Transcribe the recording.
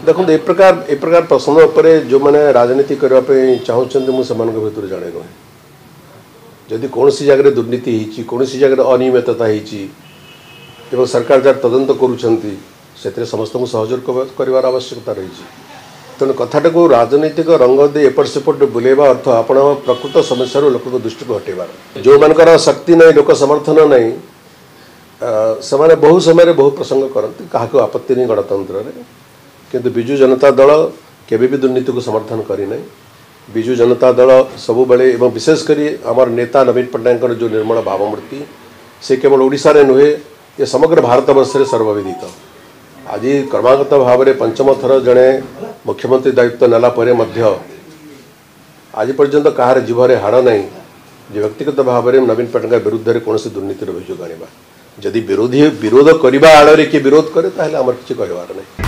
देखो ए प्रकार प्रसंग पर जो मैंने राजनीति करने चाहते मुझे भर जाने नुहे जदि कौन सी जगह दुर्नीति होती कौन सी जगह अनियमितता होती सरकार जार तदंत कर समस्त सहयोग कर आवश्यकता रही तेणु कथाटा को राजनीतिक रंग दे एपट सेपट बुलेवा अर्थ आपण प्रकृत समस्या लोक दृष्टि को हटेबार जो मानकर शक्ति नहीं लोक समर्थन नहीं से बहु समय बहु प्रसंग करती क्या आपत्ति नहीं गणतंत्र में किंतु बिजु जनता दल केबे भी दुर्नीति को समर्थन करना बिजु जनता दल सब बेले एवं विशेषकर आमर नेता नवीन पट्टनायक जो निर्मल भावमूर्ति से केवल ओडिशा रे नुहे ये समग्र भारत वर्ष में सर्वविदित आज क्रमागत भाव में पंचम थर जड़े मुख्यमंत्री दायित्व नेला परे मध्य आज पर्यंत कहार जीवरे हाड़ ना व्यक्तिगत भाव में नवीन पट्टनायक विरुद्ध में कौन दुर्नीतिर अभियोग आने जदि विरोध करने आड़े किए विरोध करे ताहले आमर किसी कहबार नहीं।